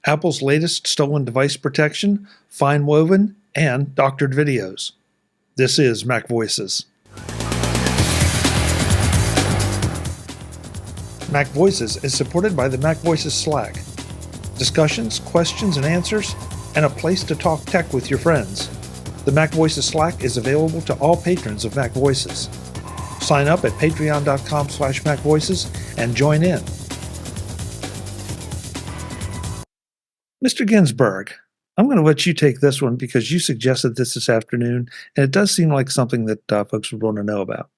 Apple's latest stolen device protection, FineWoven, and doctored videos. This is MacVoices. MacVoices is supported by the MacVoices Slack. Discussions, questions, and answers, and a place to talk tech with your friends. The MacVoices Slack is available to all patrons of MacVoices. Sign up at patreon.com/MacVoices and join in. Mr. Ginsburg, I'm going to let you take this one because you suggested this afternoon, and it does seem like something that folks would want to know about.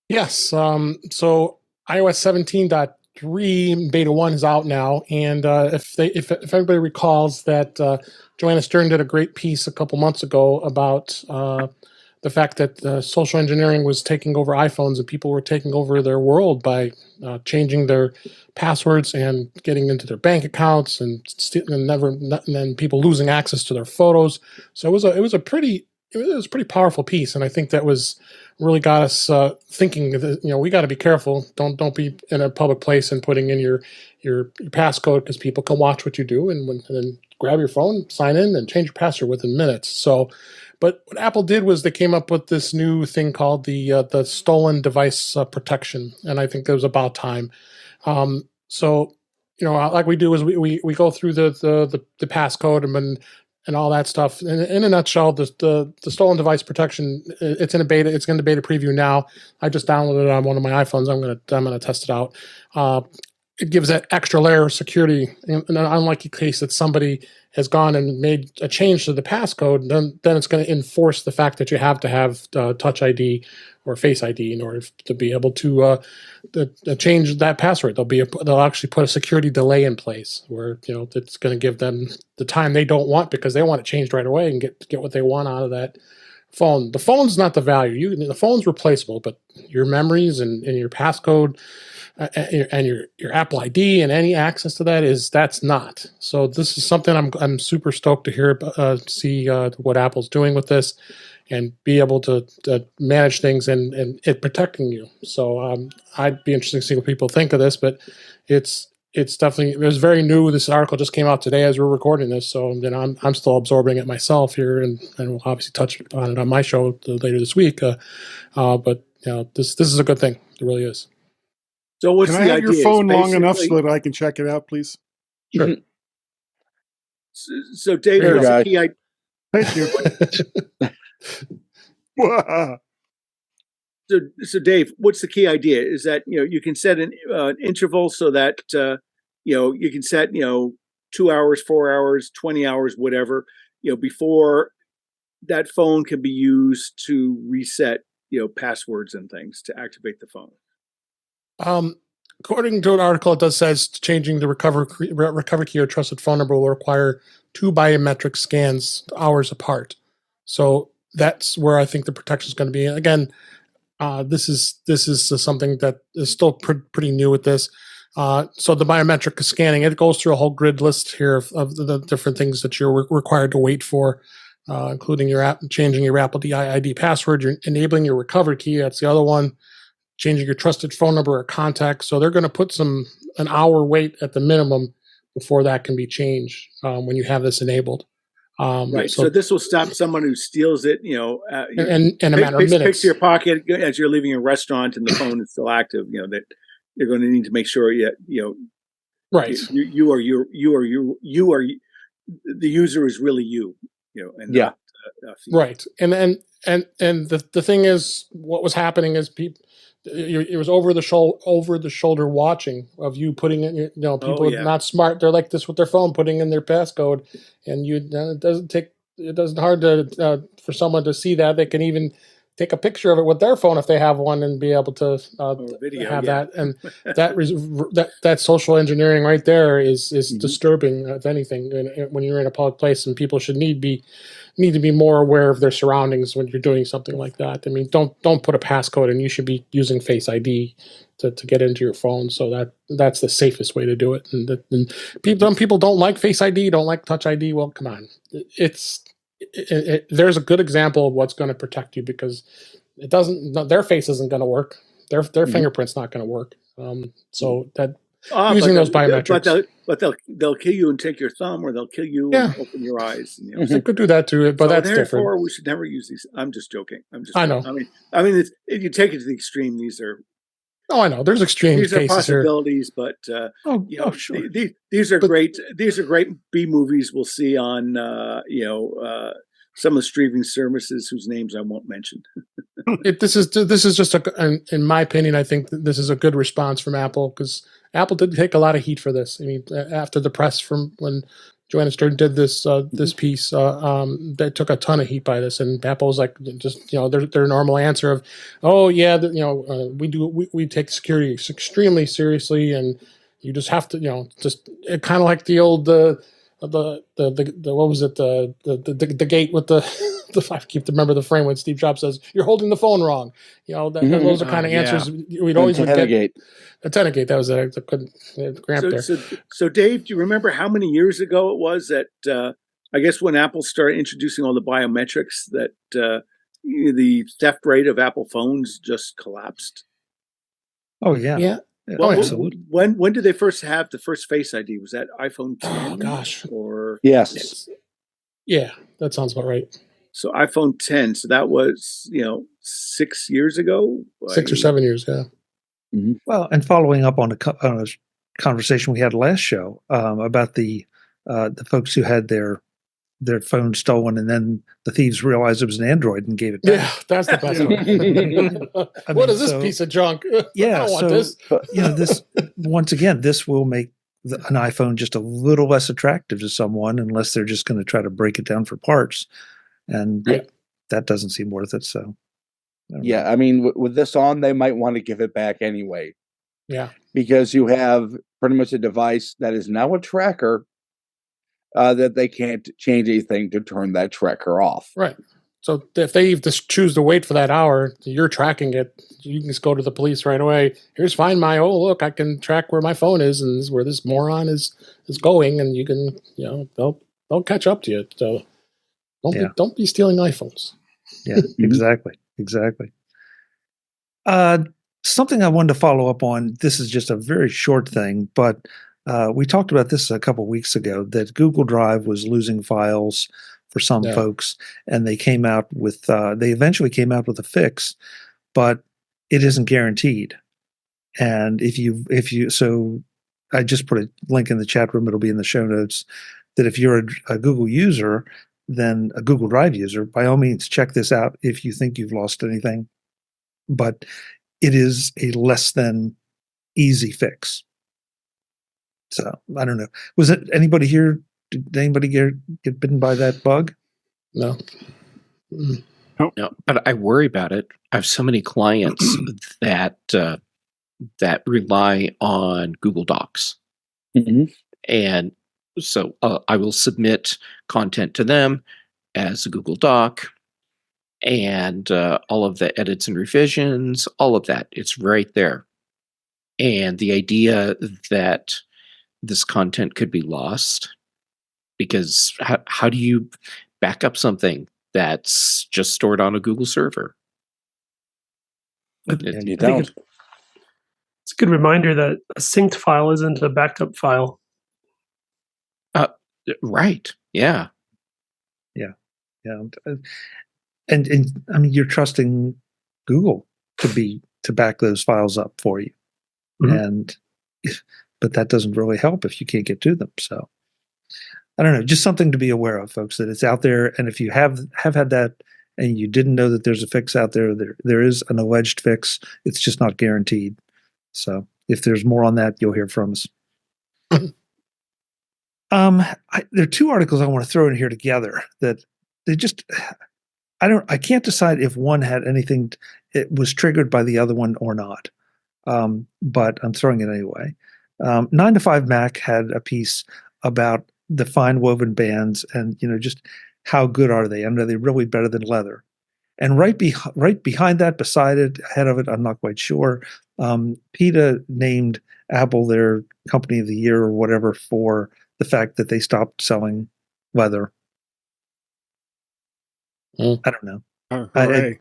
Yes. So iOS 17.3 beta 1 is out now, and if everybody recalls that Joanna Stern did a great piece a couple months ago about the fact that social engineering was taking over iPhones and people were taking over their world by changing their passwords and getting into their bank accounts and then people losing access to their photos. So it was a pretty powerful piece, and I think that really got us thinking that, we got to be careful. Don't be in a public place and putting in your passcode, because people can watch what you do and then grab your phone, sign in, and change your password within minutes. So, but what Apple did was they came up with this new thing called the stolen device protection, and I think it was about time. So, like we do is we go through the passcode and all that stuff. In a nutshell, the stolen device protection, it's in a beta. It's in the beta preview now. I just downloaded it on one of my iPhones. I'm gonna test it out. It gives that extra layer of security in an unlikely case that somebody has gone and made a change to the passcode. Then it's going to enforce the fact that you have to have Touch ID or Face ID in order to be able to change that password. They'll actually put a security delay in place where it's going to give them the time they don't want, because they want it changed right away and get what they want out of that phone. The phone's not the value. The phone's replaceable, but your memories and your passcode and your Apple ID and any access to that's not. So this is something I'm super stoked to hear, see what Apple's doing with this, and be able to manage things and it protecting you. So I'd be interested to see what people think of this, but it's definitely, it was very new. This article just came out today as we're recording this, so I'm still absorbing it myself here, and we'll obviously touch on it on my show later this week. But this is a good thing. It really is. So what's can I have your phone long enough so that I can check it out, please? Sure. So Dave, what's the key idea? Thank you. So Dave, what's the key idea? Is that you can set an interval so that you can set 2 hours, 4 hours, 20 hours, whatever before that phone can be used to reset passwords and things to activate the phone. According to an article, it does says changing the recovery key or trusted phone number will require 2 biometric scans hours apart. So that's where I think the protection is going to be. Again, this is something that is still pretty new with this. So the biometric scanning, it goes through a whole grid list here of the different things that you're required to wait for, including changing your Apple ID password, you're enabling your recovery key. That's the other one. Changing your trusted phone number or contact. So they're going to put an hour wait at the minimum before that can be changed when you have this enabled. Right. So this will stop someone who steals it, in a matter of minutes. Picks your pocket as you're leaving a restaurant and the phone is still active. That you're going to need to make sure right. You are the user is really you. And yeah. Right. And the thing is, what was happening is it was over the shoulder watching of you putting in. People are not smart. They're like this with their phone, putting in their passcode, and it doesn't hard to for someone to see that. They can even take a picture of it with their phone if they have one and be able to have that. And that social engineering right there is disturbing, if anything, when you're in a public place, and people should need to be more aware of their surroundings when you're doing something like that. I mean, don't put a passcode, and you should be using Face ID to get into your phone. So that's the safest way to do it. And some people don't like Face ID, don't like Touch ID. Well, come on, there's a good example of what's going to protect you, because their face isn't going to work. Their fingerprint's not going to work. So using those biometrics. But they'll kill you and take your thumb, or they'll kill you and open your eyes. You know? They could do that too, but that's different. We should never use these. I'm just joking. I know. I mean, if you take it to the extreme, these are. Oh, I know. There's extreme cases are possibilities, here. But sure. These are great. These are great B movies we'll see on some of the streaming services whose names I won't mention. This is just in my opinion, I think this is a good response from Apple, because Apple did take a lot of heat for this. I mean, after the press from when Joanna Stern did this piece, they took a ton of heat by this, and Apple was like, just their normal answer of, oh yeah, we take security extremely seriously, and you just have to just kind of like the old the what was it, the gate with the I keep to remember the frame when Steve Jobs says you're holding the phone wrong. Those are kind of answers we'd always get. Antenna gate, that was it. I couldn't cramp there. So Dave, do you remember how many years ago it was that I guess when Apple started introducing all the biometrics that the theft rate of Apple phones just collapsed? Oh yeah. Yeah. Well, absolutely. When did they first have the first Face ID? Was that iPhone 10? Oh gosh. Or yes. Yeah, that sounds about right. So iPhone 10. So that was 6 years ago. 6 or 7 years, yeah. Mm-hmm. Well, and following up on a conversation we had last show about the folks who had their phone stolen, and then the thieves realized it was an Android and gave it back. Yeah, that's the best one. What is this piece of junk? Yeah, I don't want this. This once again, this will make an iPhone just a little less attractive to someone, unless they're just going to try to break it down for parts, and that doesn't seem worth it. So, I mean, with this on, they might want to give it back anyway. Yeah, because you have pretty much a device that is now a tracker. That they can't change anything to turn that tracker off. Right. So if they just choose to wait for that hour, you're tracking it. You can just go to the police right away. Here's Find My. Oh, look, I can track where my phone is, and this is where this moron is going, and you can, they'll catch up to you. So don't be stealing iPhones. Yeah, exactly. Something I wanted to follow up on. This is just a very short thing, but. We talked about this a couple of weeks ago, that Google Drive was losing files for some folks, and they eventually came out with a fix, but it isn't guaranteed. And so I just put a link in the chat room, it'll be in the show notes, that if you're a Google user, then a Google Drive user, by all means, check this out if you think you've lost anything. But it is a less than easy fix. So I don't know. Was it anybody here? Did anybody get bitten by that bug? No. No, but I worry about it. I have so many clients that rely on Google Docs, and so I will submit content to them as a Google Doc, and all of the edits and revisions, all of that, it's right there. And the idea that this content could be lost, because how do you back up something that's just stored on a Google server? You don't. It's a good reminder that a synced file isn't a backed up file. Right. Yeah. And I mean, you're trusting Google to back those files up for you, and but that doesn't really help if you can't get to them. So I don't know, just something to be aware of, folks, that it's out there. And if you have had that and you didn't know that there's a fix out there, there is an alleged fix. It's just not guaranteed. So if there's more on that, you'll hear from us. There are two articles I want to throw in here together that they just, I can't decide if one had anything, it was triggered by the other one or not. But I'm throwing it anyway. 9 to 5 Mac had a piece about the FineWoven bands and, just how good are they? And are they really better than leather? And right behind that, beside it, ahead of it, I'm not quite sure, PETA named Apple their company of the year or whatever for the fact that they stopped selling leather. I don't know. Hooray.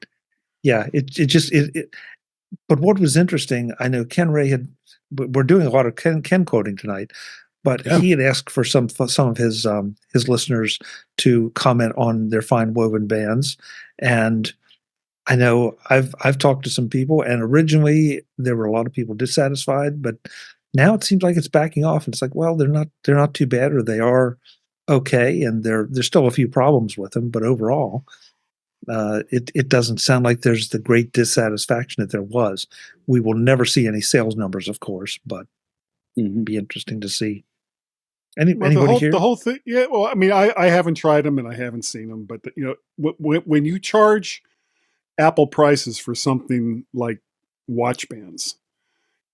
But what was interesting, I know Ken Ray had we're doing a lot of Ken quoting tonight, but he had asked for some of his listeners to comment on their FineWoven bands, and I know I've talked to some people, and originally there were a lot of people dissatisfied, but now it seems like it's backing off. It's like, well, they're not too bad, or they are okay, and there's still a few problems with them, but overall, it doesn't sound like there's the great dissatisfaction that there was. We will never see any sales numbers, of course, but it'd be interesting to see. Anybody here? The whole thing, yeah. Well, I mean, I haven't tried them and I haven't seen them, but when you charge Apple prices for something like watch bands,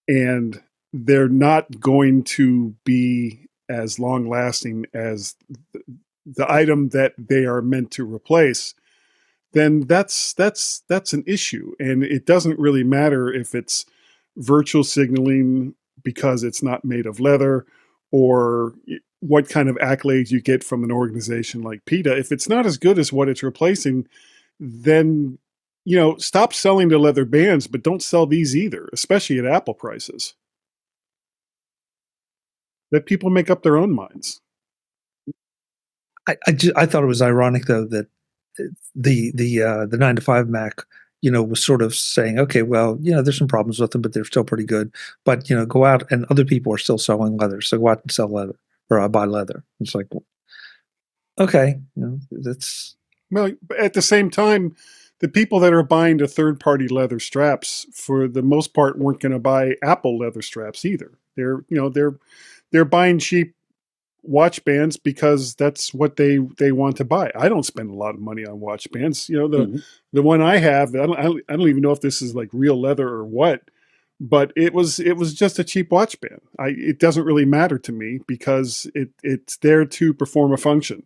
and they're not going to be as long lasting as the item that they are meant to replace, then that's an issue. And it doesn't really matter if it's virtual signaling because it's not made of leather, or what kind of accolades you get from an organization like PETA. If it's not as good as what it's replacing, then stop selling the leather bands, but don't sell these either, especially at Apple prices. Let people make up their own minds. I thought it was ironic though that the 9 to 5 Mac, was sort of saying, okay, well, there's some problems with them, but they're still pretty good. But go out, and other people are still selling leather, so go out and sell leather or buy leather. It's like, okay, that's. Well, at the same time, the people that are buying the third-party leather straps, for the most part, weren't going to buy Apple leather straps either. They're buying cheap watch bands because that's what they want to buy. I don't spend a lot of money on watch bands. The one I have, I don't even know if this is like real leather or what, but it was just a cheap watch band. It doesn't really matter to me because it's there to perform a function,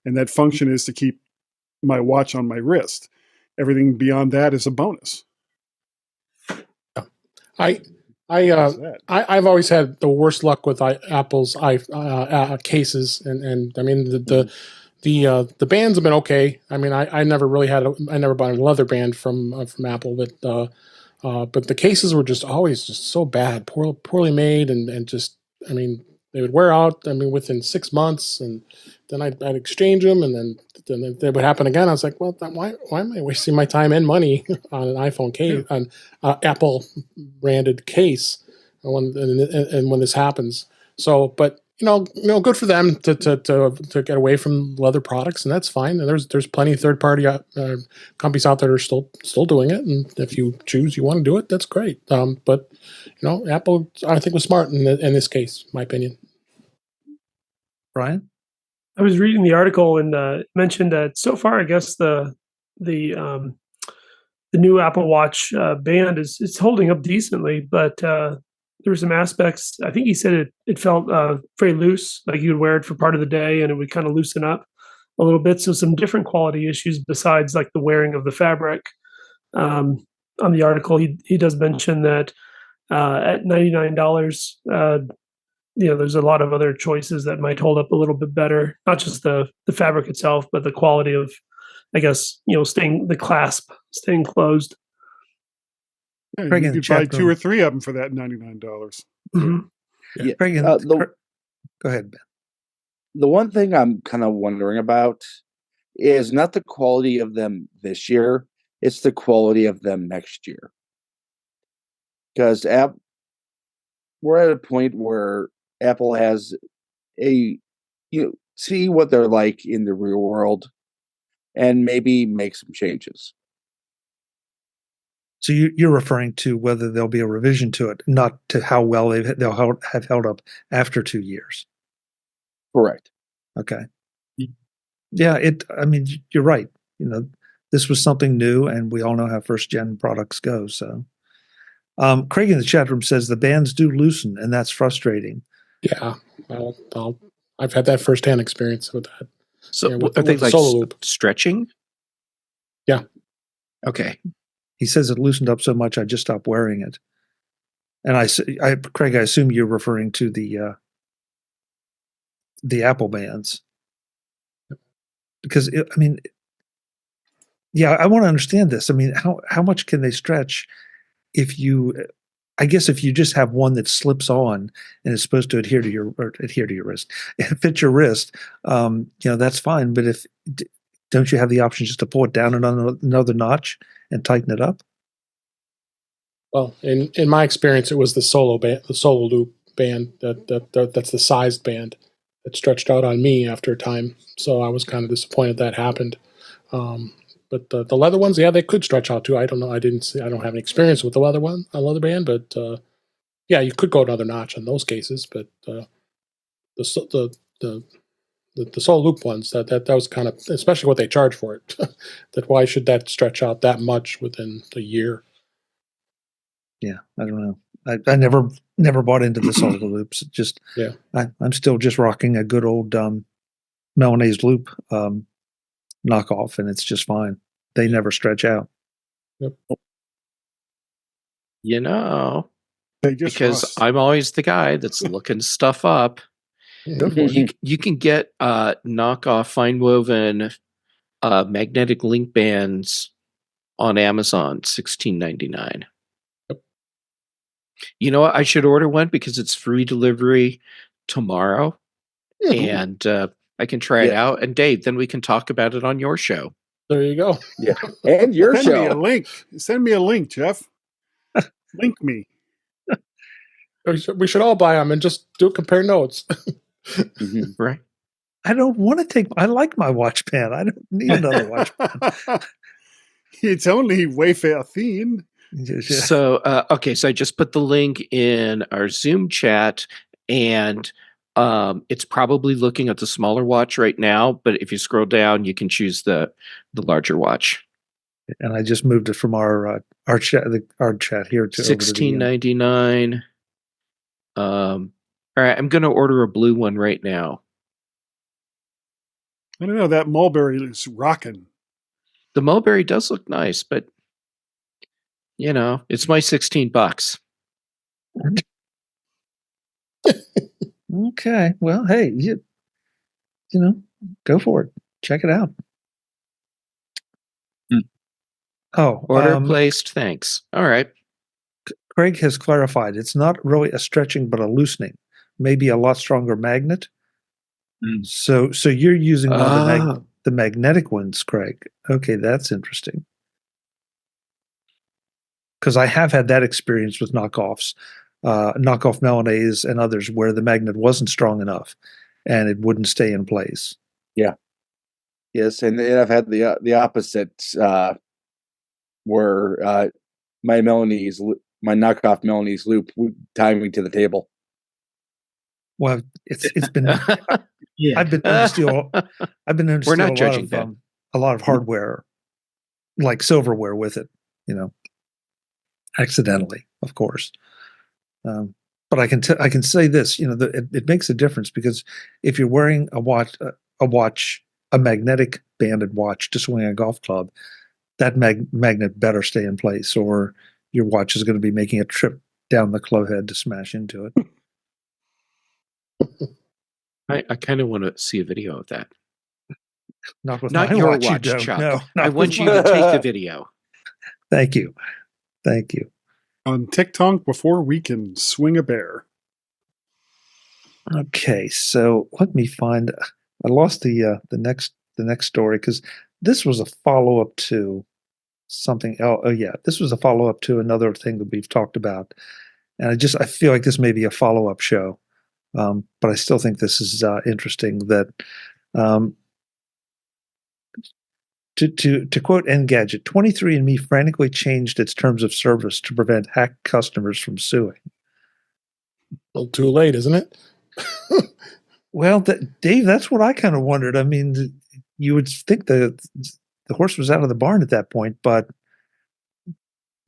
and that function is to keep my watch on my wrist. Everything beyond that is a bonus. I've always had the worst luck with Apple's cases, and I mean the bands have been okay. I mean, I never really I never bought a leather band from Apple, but the cases were just always just so bad, poorly made, and just, I mean, they would wear out. I mean, within 6 months, and then I'd exchange them, and then they would happen again. I was like, well, why am I wasting my time and money on an iPhone case, on Apple branded case, when this happens? So, but good for them to get away from leather products, and that's fine. And there's plenty of third party companies out there that are still doing it, and if you choose you want to do it, that's great. But Apple, I think, was smart in this case, my opinion. Brian? I was reading the article and mentioned that so far, I guess the new Apple Watch band is holding up decently, but there were some aspects. I think he said it felt very loose, like you would wear it for part of the day and it would kind of loosen up a little bit. So some different quality issues besides like the wearing of the fabric. On the article, he does mention that at $99. There's a lot of other choices that might hold up a little bit better, not just the fabric itself, but the quality of, I guess, the clasp staying closed. Yeah, you could buy 2 or 3 of them for that $99. Mm-hmm. Yeah. Go ahead, Ben. The one thing I'm kind of wondering about is not the quality of them this year, it's the quality of them next year. Because we're at a point where Apple has see what they're like in the real world and maybe make some changes. So you're referring to whether there'll be a revision to it, not to how well they'll have held up after 2 years. Correct. Okay. Yeah, I mean, you're right. This was something new, and we all know how first-gen products go. So, Craig in the chat room says the bands do loosen, and that's frustrating. Yeah, I've had that firsthand experience with that. So, are they like stretching? Yeah. Okay. He says it loosened up so much I just stopped wearing it. And Craig, I assume you're referring to the Apple bands, because I want to understand this. I mean, how much can they stretch? I guess if you just have one that slips on and is supposed to adhere to your wrist, fit your wrist, that's fine. But don't you have the option just to pull it down another notch and tighten it up? Well, in my experience, it was the solo loop band that's the sized band that stretched out on me after a time. So I was kind of disappointed that happened. But the leather ones, yeah, they could stretch out too. I don't know. I don't have any experience with the leather band, but yeah, you could go another notch in those cases. But the solo loop ones, that was kind of, especially what they charge for it. That why should that stretch out that much within the year? Yeah, I don't know. I never bought into the solo loops. Just yeah, I'm still just rocking a good old Melanies loop knockoff, and it's just fine. They never stretch out. Yep. Because I'm always the guy that's looking stuff up. You can get knockoff FineWoven magnetic link bands on Amazon, $16.99. Yep. You know what? I should order one because it's free delivery tomorrow, and I can try it out. And Dave, then we can talk about it on your show. There you go. Yeah, and your Send show. me a link. Send me a link, Jeff. Link me. We should all buy them and just compare notes. Right. I don't want to take. I like my watch band. I don't need another watch band. It's only Wayfair themed. So, okay, so I just put the link in our Zoom chat, and it's probably looking at the smaller watch right now, but if you scroll down, you can choose the larger watch. And I just moved it from our chat here to $16.99. All right, I'm going to order a blue one right now. I don't know. That mulberry is rocking. The mulberry does look nice, but it's my $16. Okay. Well, hey, go for it. Check it out. Oh, order placed. Thanks. All right. Craig has clarified it's not really a stretching, but a loosening. Maybe a lot stronger magnet. So you're using one of the magnetic ones, Craig. Okay, that's interesting. Because I have had that experience with knockoff Melanies and others where the magnet wasn't strong enough and it wouldn't stay in place. Yeah. Yes, and I've had the opposite where my knockoff Melanies loop would tie me to the table. Well, it's been yeah. I've been known to steal We're not judging a lot of hardware, like silverware, with it. Accidentally, of course. But I can say this, it makes a difference, because if you're wearing a magnetic banded watch to swing a golf club, that magnet better stay in place, or your watch is going to be making a trip down the club head to smash into it. I kind of want to see a video of that. Not with not my your watch, Chuck. No, I want you to take the video. Thank you. On TikTok before we can swing a bear. Okay, so let me find. I lost the next story, because this was a follow up to something else. Oh yeah, this was a follow up to another thing that we've talked about, and I feel like this may be a follow up show, but I still think this is interesting. That to quote Engadget, 23andMe frantically changed its terms of service to prevent hacked customers from suing. Well, too late, isn't it? Well, Dave, that's what I kind of wondered. I mean, you would think the horse was out of the barn at that point, but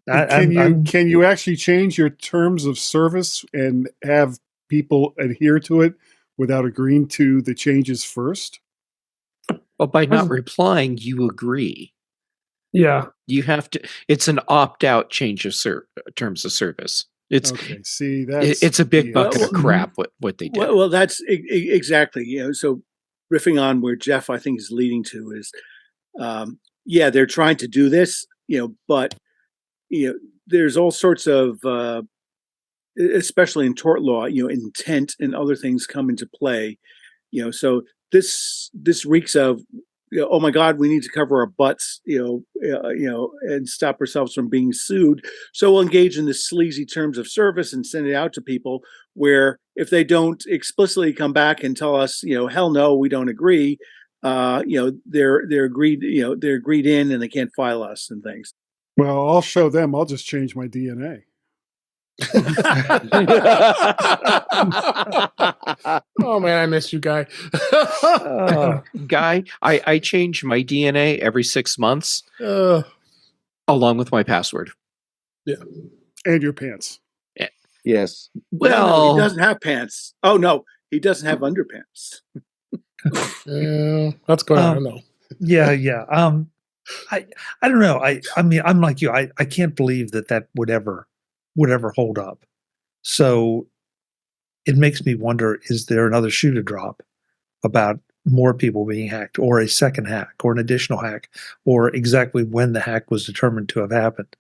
can you actually change your terms of service and have people adhere to it without agreeing to the changes first? Well, by not replying, you agree. Yeah, you have to. It's an opt-out change of terms of service. It's a big bucket of crap. What they do. Well, that's exactly. So riffing on where Jeff, I think, is leading to is, they're trying to do this, but there's all sorts of especially in tort law, intent and other things come into play. So this reeks of, oh my God, we need to cover our butts, and stop ourselves from being sued. So we'll engage in the sleazy terms of service and send it out to people, where if they don't explicitly come back and tell us, hell no, we don't agree, they're agreed in, and they can't file us and things. Well, I'll show them. I'll just change my DNA. Oh man, I miss you, Guy. Guy, I change my DNA every 6 months, along with my password. Yeah, and your pants. Yes. Well, no, he doesn't have pants. Oh no, he doesn't have underpants. That's going on. No. Yeah. I don't know. I mean, I'm like you. I can't believe that would ever hold up. So it makes me wonder, is there another shoe to drop about more people being hacked, or a second hack, or an additional hack, or exactly when the hack was determined to have happened?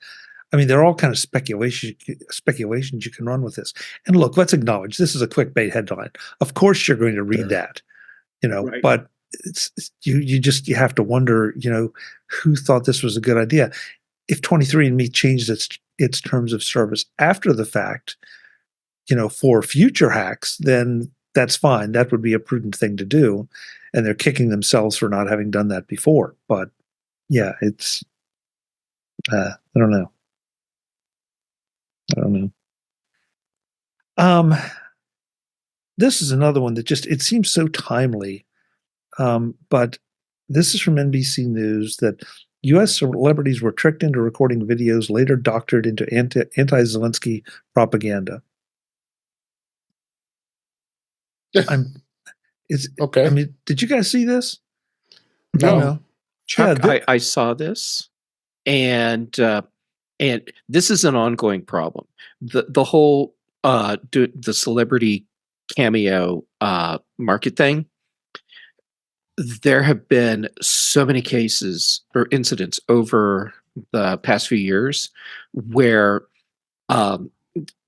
I mean, there are all kind of speculations you can run with this. And look, let's acknowledge this is a clickbait headline. Of course you're going to read that, right. But you have to wonder, who thought this was a good idea? If 23andMe changed its terms of service after the fact, for future hacks, then that's fine. That would be a prudent thing to do. And they're kicking themselves for not having done that before. But yeah, it's, I don't know. This is another one that it seems so timely. But this is from NBC News that U.S. celebrities were tricked into recording videos later doctored into anti-Zelensky propaganda. Okay. I mean, did you guys see this? No. Chuck, I saw this, and this is an ongoing problem. The whole the celebrity cameo market thing. There have been so many cases or incidents over the past few years where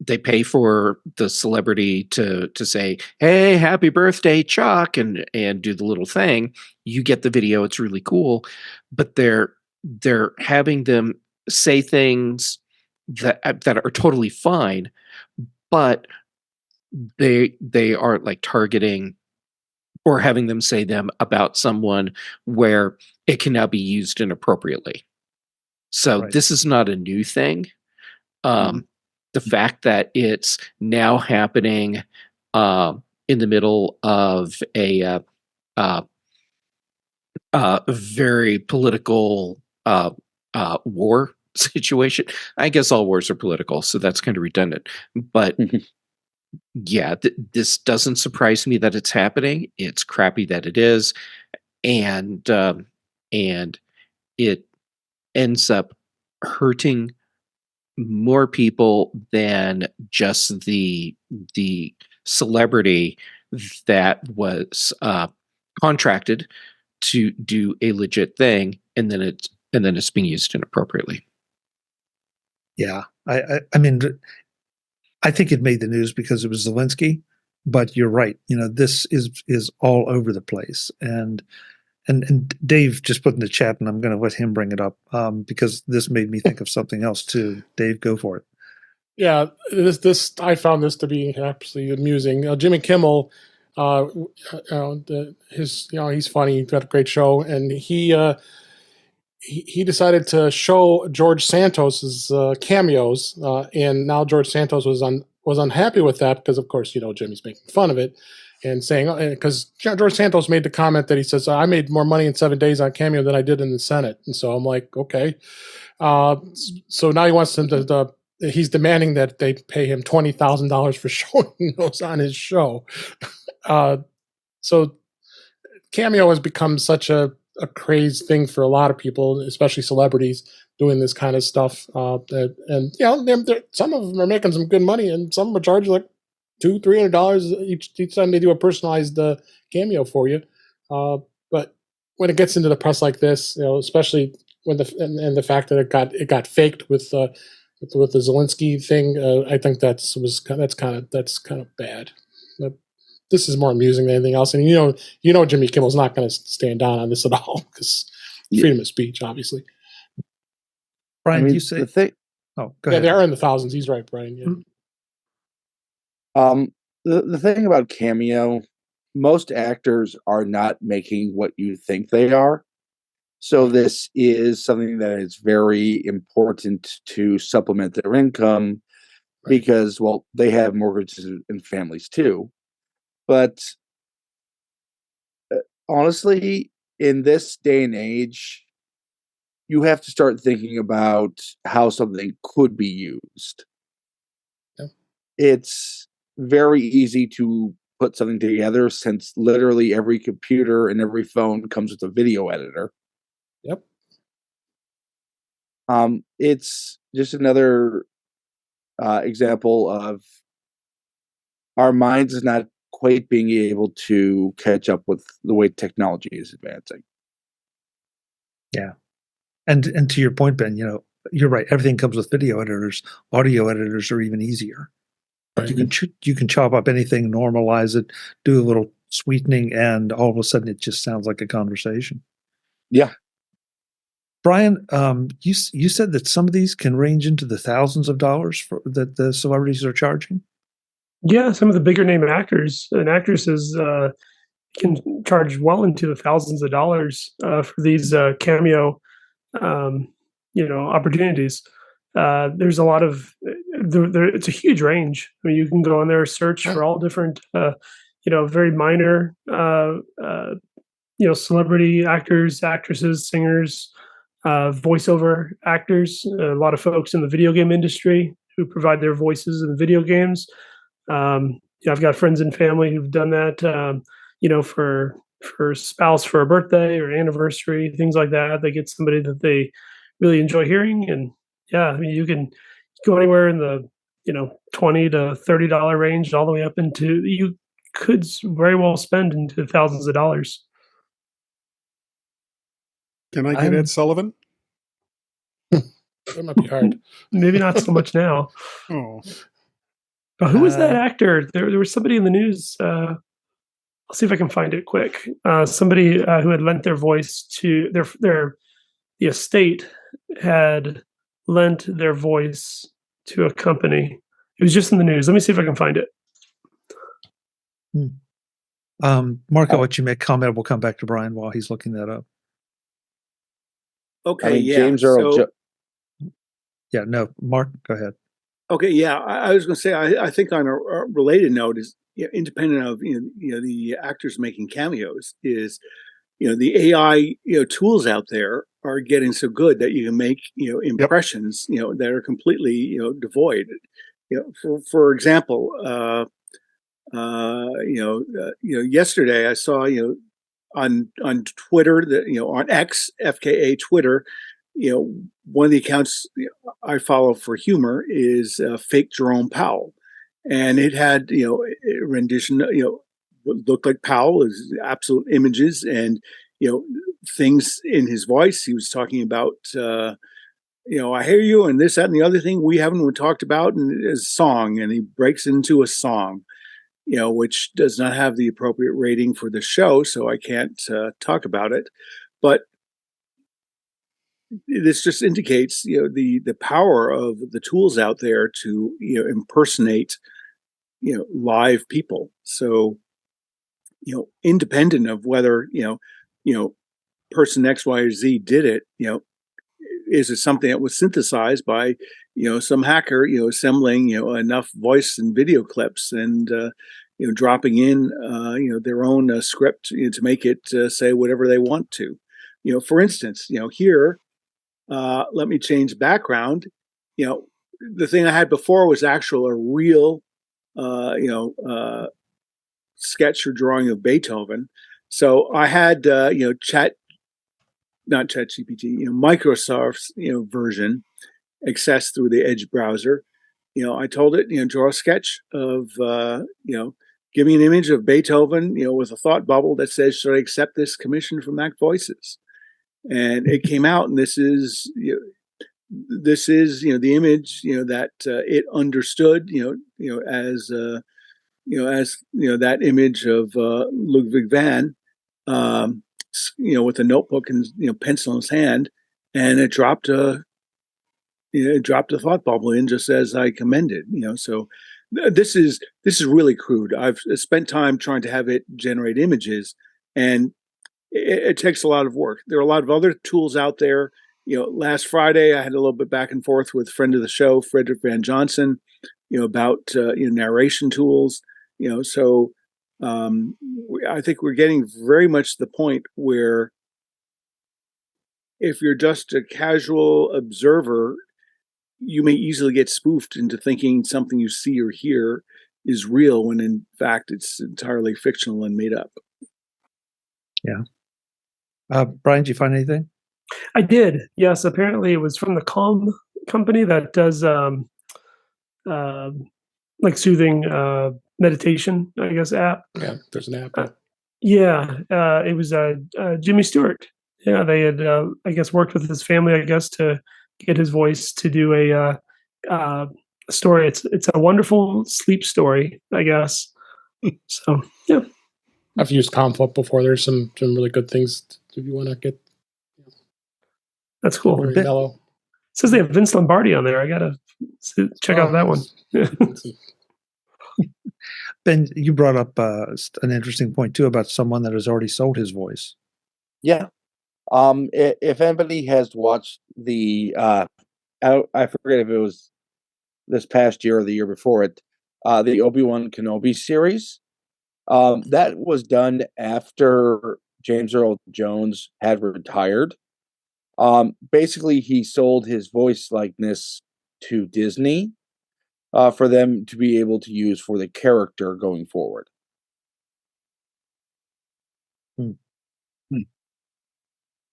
they pay for the celebrity to say, "Hey, happy birthday, Chuck," and do the little thing. You get the video; it's really cool, but they're having them say things that are totally fine, but they are like targeting or having them say them about someone where it can now be used inappropriately. So this is not a new thing. The fact that it's now happening in the middle of a very political war situation. I guess all wars are political, so that's kind of redundant. But yeah, this doesn't surprise me that it's happening. It's crappy that it is, and it ends up hurting more people than just the celebrity that was contracted to do a legit thing, and then it's being used inappropriately. Yeah, I mean, I think it made the news because it was Zelensky, but you're right. This is all over the place, and Dave just put in the chat, and I'm going to let him bring it up because this made me think of something else too. Dave, go for it. Yeah, this I found this to be absolutely amusing. Jimmy Kimmel, he's funny. He's got a great show, and he decided to show George Santos's cameos, and now George Santos was unhappy with that because, of course, Jimmy's making fun of it and saying, because George Santos made the comment that he says, "I made more money in 7 days on Cameo than I did in the Senate," and so I'm like, okay. So now he wants them to. He's demanding that they pay him $20,000 for showing those on his show. So Cameo has become such a crazed thing for a lot of people, especially celebrities, doing this kind of stuff. And some of them are making some good money, and some of them are charging like $200-$300 each time they do a personalized cameo for you. But when it gets into the press like this, especially when the fact that it got faked with with the Zelensky thing. I think that's kind of bad. This is more amusing than anything else, and you know Jimmy Kimmel's not going to stand down on this at all because freedom of speech, obviously. Brian, you say the thing? Oh, go ahead. They are in the thousands. He's right, Brian. Yeah. The thing about Cameo, most actors are not making what you think they are. So this is something that is very important to supplement their income because, well, they have mortgages and families too. But honestly, in this day and age, you have to start thinking about how something could be used. Yeah. It's very easy to put something together since literally every computer and every phone comes with a video editor. Yep. It's just another example of our minds not quite being able to catch up with the way technology is advancing. Yeah. And to your point, Ben, you're right. Everything comes with video editors. Audio editors are even easier. Right. You can chop up anything, normalize it, do a little sweetening, and all of a sudden it just sounds like a conversation. Yeah. Brian, you said that some of these can range into the thousands of dollars that the celebrities are charging? Yeah, some of the bigger name actors and actresses can charge well into the thousands of dollars for these cameo, opportunities. There's a lot of it's a huge range. I mean, you can go in there, search for all different, very minor, celebrity actors, actresses, singers, voiceover actors. A lot of folks in the video game industry who provide their voices in video games. I've got friends and family who've done that. For spouse for a birthday or anniversary, things like that. They get somebody that they really enjoy hearing, and you can go anywhere in the $20 to $30 range, all the way up into you could very well spend into thousands of dollars. Can I get Ed Sullivan? That might be hard. Maybe not so much now. Oh, but who was that actor? There was somebody in the news. I'll see if I can find it quick. Somebody who had lent their voice to the estate had lent their voice to a company. It was just in the news. Let me see if I can find it. Mark, I'll let you make comment. We'll come back to Brian while he's looking that up. Okay, James Earl. Mark, go ahead. Okay, yeah, I was going to say, I think on a related note is, independent of the actors making cameos, is the AI tools out there are getting so good that you can make impressions that are completely devoid. For example, yesterday I saw on Twitter that on X, FKA Twitter, one of the accounts I follow for humor is Fake Jerome Powell, and it had a rendition what looked like Powell, is absolute images and things in his voice. He was talking about I hear you and this, that, and the other thing we haven't even talked about, and a song, and he breaks into a song which does not have the appropriate rating for the show, so I can't talk about it. But this just indicates, the power of the tools out there to, impersonate, live people. So, independent of whether, person X, Y, or Z did it, is it something that was synthesized by, some hacker, assembling, enough voice and video clips and, dropping in, their own script to make it say whatever they want to. For instance, here, let me change background. The thing I had before was a real, sketch or drawing of Beethoven. So I had, not ChatGPT, Microsoft's, version accessed through the Edge browser. I told it, draw a sketch of, give me an image of Beethoven, with a thought bubble that says, should I accept this commission from MacVoices? And it came out, and this is this is, the image, that it understood, as that image of Ludwig van, with a notebook and pencil in his hand, and it dropped a thought bubble in just as I commended. So this is really crude. I've spent time trying to have it generate images, and it takes a lot of work. There are a lot of other tools out there. Last Friday I had a little bit back and forth with friend of the show, Frederick Van Johnson, about narration tools. So I think we're getting very much to the point where if you're just a casual observer, you may easily get spoofed into thinking something you see or hear is real when in fact it's entirely fictional and made up. Yeah. Brian, did you find anything? I did. Yes. Apparently it was from the Calm company that does like soothing meditation, I guess, app. Yeah, there's an app. It was Jimmy Stewart. Yeah, they had, I guess, worked with his family, I guess, to get his voice to do a story. It's a wonderful sleep story, I guess. So, yeah. I've used Conflict before. There's some really good things if you want to get. That's cool. Very mellow. It says they have Vince Lombardi on there. I gotta check out that one. Ben, you brought up an interesting point too about someone that has already sold his voice. Yeah. If anybody has watched the, I forget if it was this past year or the year before it, the Obi-Wan Kenobi series, that was done after James Earl Jones had retired. Basically, he sold his voice likeness to Disney for them to be able to use for the character going forward.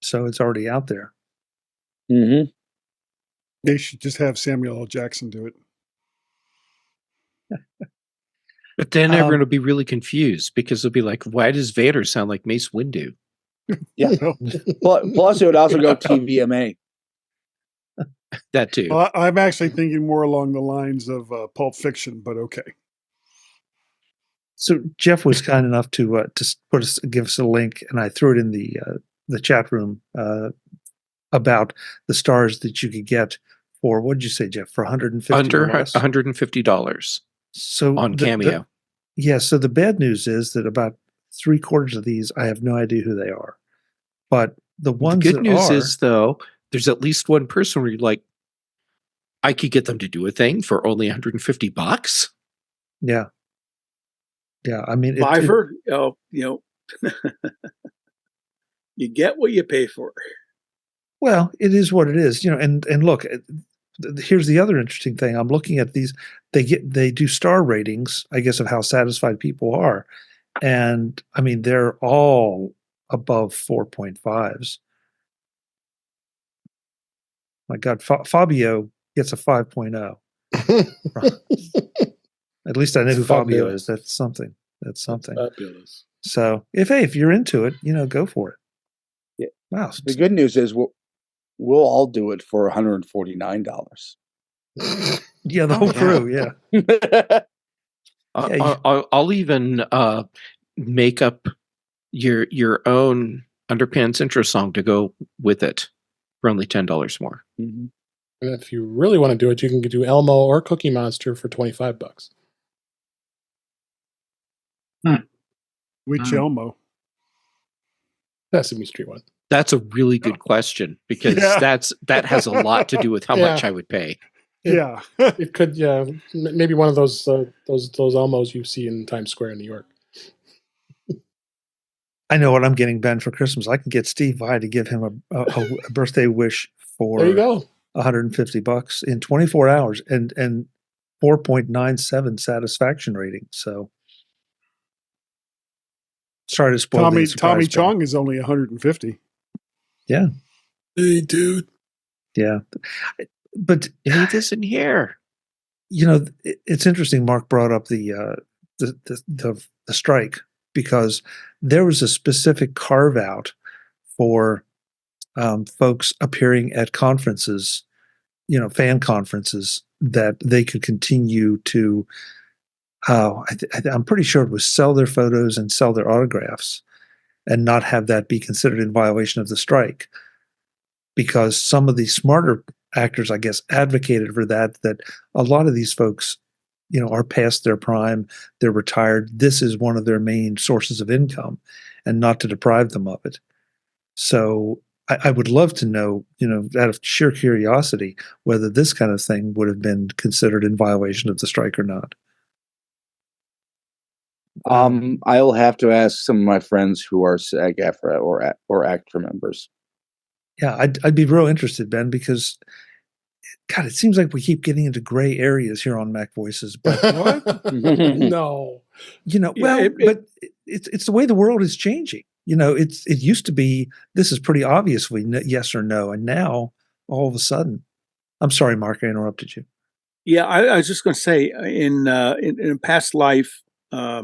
So it's already out there. Mm-hmm. They should just have Samuel L. Jackson do it. But then everyone will be really confused because they'll be like, why does Vader sound like Mace Windu? Yeah. Plus, it would also go TVMA. That too. Well, I'm actually thinking more along the lines of Pulp Fiction, but okay. So Jeff was kind enough to give us a link, and I threw it in the chat room about the stars that you could get for, what did you say, Jeff, for $150? Under $150. So on Cameo. So the bad news is that about 3/4 of these, I have no idea who they are. But the ones the good news is, though, there's at least one person where you're like, I could get them to do a thing for only $150. Yeah. Yeah. I mean, Fiverr, you get what you pay for. Well, it is what it is, and look, here's the other interesting thing. I'm looking at these, they do star ratings, I guess, of how satisfied people are. And I mean, they're all above 4.5s. My God, Fabio gets a 5.0. At least I know who Fabio is. That's something. That's something. Fabulous. So if you're into it, go for it. Yeah. Wow. The good news is we'll all do it for $149. Yeah, the whole crew. Yeah. I'll even make up your own Underpants intro song to go with it for only $10 more. Mm-hmm. And if you really want to do it, you can do Elmo or Cookie Monster for $25. Which Elmo? Sesame Street one. That's a really good question because that has a lot to do with how much I would pay. It could, maybe one of those Elmos you see in Times Square in New York. I know what I'm getting Ben for Christmas. I can get Steve Vai to give him a birthday wish for there you go. $150 in 24 hours and 4.97 satisfaction rating. So sorry to spoil the surprise, Tommy Chong is only 150. Yeah. Hey, dude. Yeah. But it isn't here. It's interesting. Mark brought up the strike because there was a specific carve out for folks appearing at conferences fan conferences that they could continue to, I'm pretty sure it was sell their photos and sell their autographs and not have that be considered in violation of the strike. Because some of the smarter actors, I guess, advocated for that a lot of these folks, are past their prime, they're retired. This is one of their main sources of income, and not to deprive them of it. So I would love to know, out of sheer curiosity, whether this kind of thing would have been considered in violation of the strike or not. I'll have to ask some of my friends who are SAG-AFTRA or ACTRA members. Yeah, I'd be real interested, Ben, because God, it seems like we keep getting into gray areas here on MacVoices. But what? No, but it's the way the world is changing. It used to be this is pretty obviously yes or no, and now all of a sudden, I'm sorry, Mark, I interrupted you. Yeah, I was just going to say in a past life, I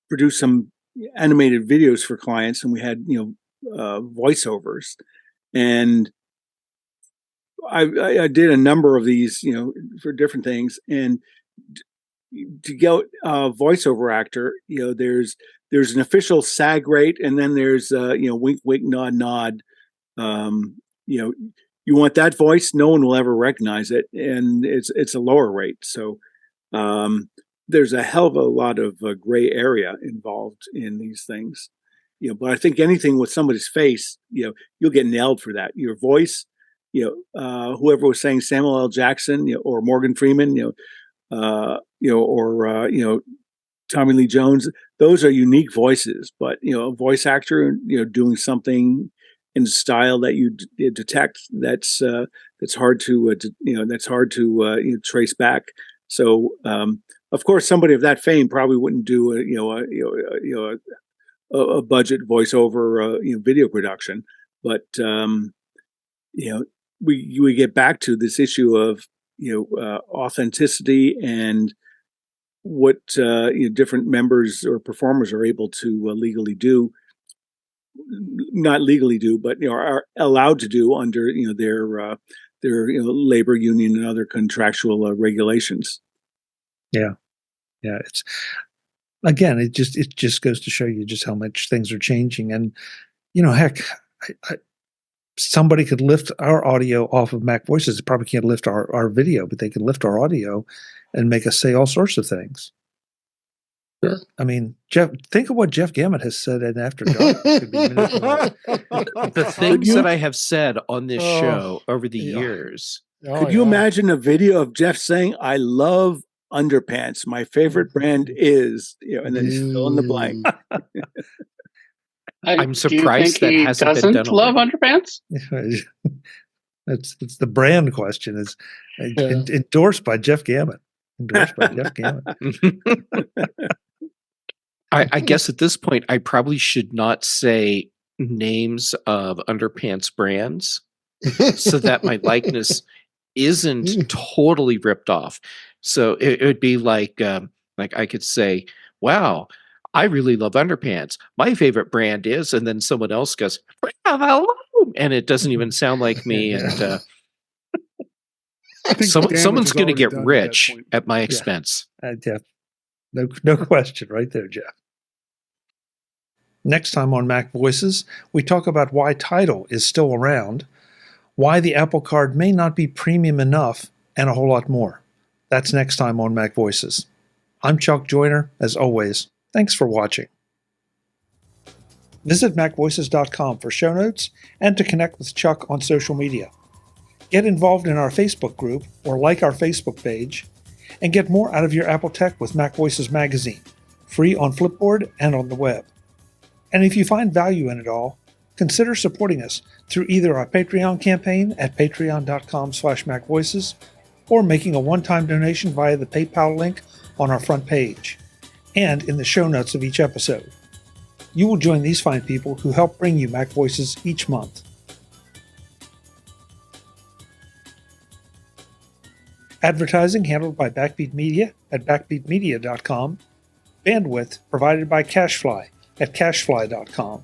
produced some animated videos for clients, and we had voiceovers, and I did a number of these for different things, and to get a voiceover actor, there's an official SAG rate, and then there's wink wink nod nod. You want that voice, no one will ever recognize it, and it's a lower rate. So there's a hell of a lot of gray area involved in these things. But I think anything with somebody's face, you'll get nailed for that. Your voice, whoever was saying Samuel L. Jackson, or Morgan Freeman, or Tommy Lee Jones, those are unique voices. But a voice actor, doing something in style that you detect, that's hard to trace back. So of course, somebody of that fame probably wouldn't do a budget voiceover video production, but we get back to this issue of authenticity and what different members or performers are able to legally do, not legally do, but are allowed to do under their labor union and other contractual regulations. Yeah, it's again, it just goes to show you just how much things are changing, and heck, somebody could lift our audio off of MacVoices. They probably can't lift our video, but they can lift our audio and make us say all sorts of things. Sure. I mean, Jeff, think of what Jeff Gamet has said in After Dark. The things that I have said on this show over the years. Could you imagine a video of Jeff saying, "I love underpants. My favorite brand is," and then fill in the blank. I'm surprised that hasn't been done. Love underpants? It's the brand question. Is endorsed by Jeff Gamet. I guess at this point, I probably should not say names of underpants brands so that my likeness isn't totally ripped off. So it would be like I could say, "Wow, I really love underpants. My favorite brand is," and then someone else goes, "Hello," and it doesn't even sound like me. And someone's going to get rich at my expense. Jeff, no question, right there, Jeff. Next time on MacVoices, we talk about why Tidal is still around, why the Apple Card may not be premium enough, and a whole lot more. That's next time on MacVoices. I'm Chuck Joyner, as always. Thanks for watching. Visit MacVoices.com for show notes and to connect with Chuck on social media. Get involved in our Facebook group or like our Facebook page, and get more out of your Apple tech with MacVoices Magazine, free on Flipboard and on the web. And if you find value in it all, consider supporting us through either our Patreon campaign at patreon.com/MacVoices or making a one-time donation via the PayPal link on our front page and in the show notes of each episode. You will join these fine people who help bring you MacVoices each month. Advertising handled by Backbeat Media at backbeatmedia.com. Bandwidth provided by CashFly at cashfly.com.